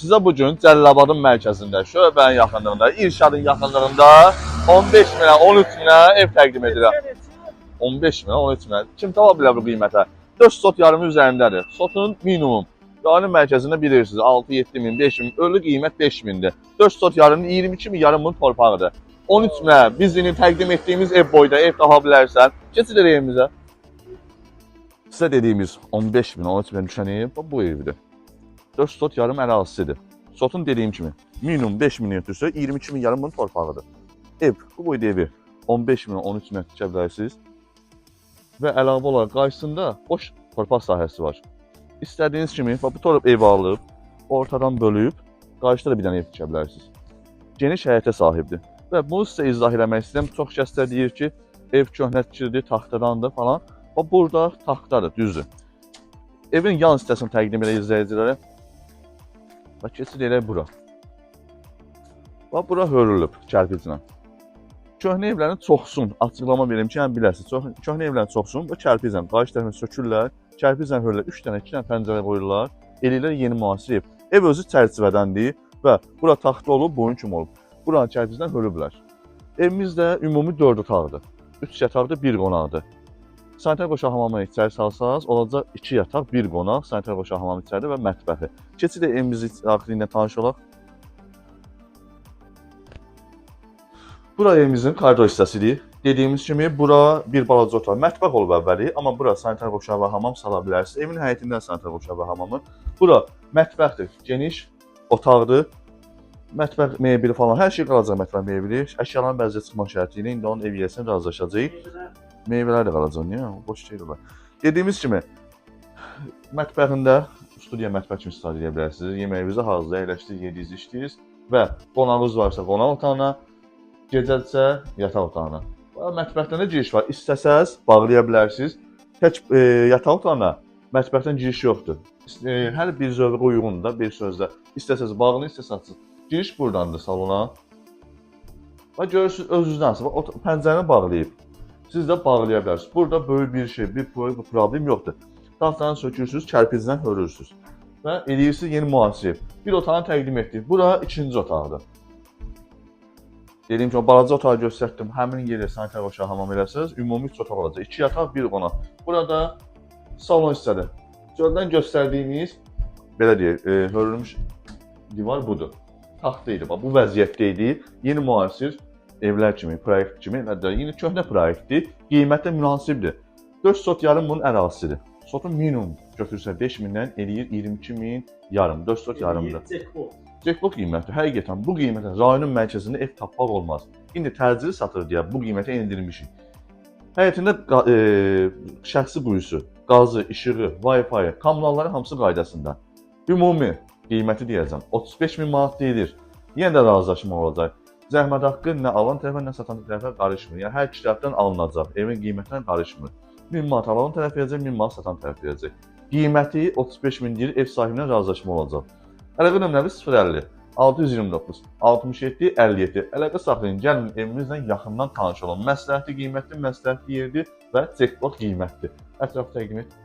Sizə bugün Cəlilabadın mərkəzində, şöbənin yaxınlığında, İrşadın yaxınlığında 15 minə, 13 minə ev təqdim edirəm. 15 minə, 13 minə. Kim tapa bilər bu qiymətə? 4 sot yarımı üzərindədir. Sotun minimum. Rayonun mərkəzində bilirsiniz, 6-7 min, 5 min, ölü qiymət 5 mindir. 4 sot yarımı 22 min yarım bunun torpağıdır. 13 minə biz yeni təqdim etdiyimiz ev boyda ev tapa bilərsən. Keçilir evimizə. Sizə dediyimiz 15 min, 13 min düşən ev bu evdir. 4 sot yarım ərazisidir. Sotun dediyim kimi minimum 5 min ötürsə 22 min yarım bunun torpağıdır. Ev, bu boyda evi 15 min, 13 min tikə bilərsiniz. Və əlavə olaraq qarşısında boş torpaq sahəsi var. İstədiyiniz kimi bu torpaq evi alıb, ortadan bölüb, qarşıda da bir dənə ev tikə bilərsiniz. Geniş həyətə sahibdir. Və bunu sizə izah eləmək istəyirəm. Çox kəslər deyir ki, ev köhnətçidir, taxtadandır falan. O burada taxtadır, düzdür. Evin yan hissəsini təqdim edə izləyicilərə. Və keçid elə bura. Və bura hörülüb kərpiclə. Köhnə evlərin çoxsun, açıqlama verim ki, yəni biləsiniz. Köhnə evlərin çoxsun, bu kərpiclə qarşı tərəfə sökürlər, kərpiclə hörürlər, 3 dənə, 2 dənə pəncərə qoyurlar, eləyirlər yeni müasir ev. Ev özü çərçivədəndir və bura taxta olub, boyun kimi olub. Buranı kərpiclə hörüblər. Evimizdə ümumi 4 otaqdır. 3 yataqdır, 1 qonaqdır. Sanitar qoşaq hamamını içəri salsanız, olacaq 2 yataq, 1 qonaq, sanitar qoşaq hamamı içəridə və mətbəxi. Keçid evimizi daxili ilə tanış olaq. Bura evimizin koridor hissəsidir. Dediyimiz kimi, bura bir balaca otaq. Mətbəx olub əvvəli, amma bura sanitar qoşaq və hamam sala bilərsiniz. Evin həyətindən sanitar qoşaq və hamamı. Bura mətbəxdir, geniş otaqdır. Mətbəx mebeli falan, hər şey qalacaq mətbəx mebeli. Əşyaların bəziyə çıxma şərti ilə indi onun ev yiyəsini razılaşacaq. Meyvələr də qalacaq, niyə? Boş şey olar. Dediyimiz kimi, mətbəxində studiya mətbəx kimi istifadə edə bilərsiniz. Yeməyinizi hazırlayıb, əyləşdirirsiniz, yediniz, içdiniz və qonağınız varsa qonaq otağına, gecədirsə yataq otağına. Mətbəxdən də giriş var. İstəsəz bağlaya bilərsiniz. Tək yataq otağına mətbəxdən giriş yoxdur. Hər bir zövqə uyğundur da, bir sözlə. İstəsəz bağlayın, istəsəz açın. Giriş buradandır salona. Və görürsünüz özünüzdən asılı. Pəncərəni bağlayıb. Siz də bağlaya bilərsiniz. Burada böyük bir şey, bir problem yoxdur. Taxtanı sökürsünüz, kərpicdən hörürsünüz. Və eləyirsiniz yeni müasir. Bir otağını təqdim etdik. Bura ikinci otaqdır. Dediyim kimi, balaca otağı göstərdim. Həmin yerə sanitar qoşaq hamam eləsəniz, ümumi 3 otaq olacaq. 2 yataq, 1 qonaq. Burada salon hissədir. Gördən göstərdiyimiz, belə deyək, hörülmüş divar budur. Taxta idi, bu vəziyyətdə idi. Yeni müasir evlər kimi, proyekt kimi, yine köhnə proyektdir, qiymətə münasibdir. 4 sot yarım bunun ərazisidir. Sotun minimum götürsə 5 mindən eləyir 22 min yarım, 4 sot yarımdır. Jackpot qiymətdir, həqiqətən bu qiymətə rayonun mərkəzində ev tapmaq olmaz. İndi təcili satır deyə bu qiymətə endirilmişik. Həyətində şəxsi buyusu, qazı, işığı, Wi-Fi, kommunalları hamısı qaydasında. Ümumi qiyməti deyəcəm, 35 min manat deyilir. Yenə də razılaşma olacaq. Zəhmət haqqı nə alan tərəfə, nə satan tərəfə qarışmır. Yəni, hər iki tərəfdən alınacaq, evin qiymətindən qarışmır. 1000 manat alan tərəf verəcək, 1000 manat satan tərəf verəcək. Qiyməti 35 min deyir, ev sahibindən razılaşma olacaq. Əlaqə nömrəmiz 050 629 67 57. Əlaqə saxlayın, gəlin evimizlə yaxından tanış olun. Məsləhətli qiymətli, məsləhətli yerdir və jackpot qiymətdir. Ətrafı təqdim et.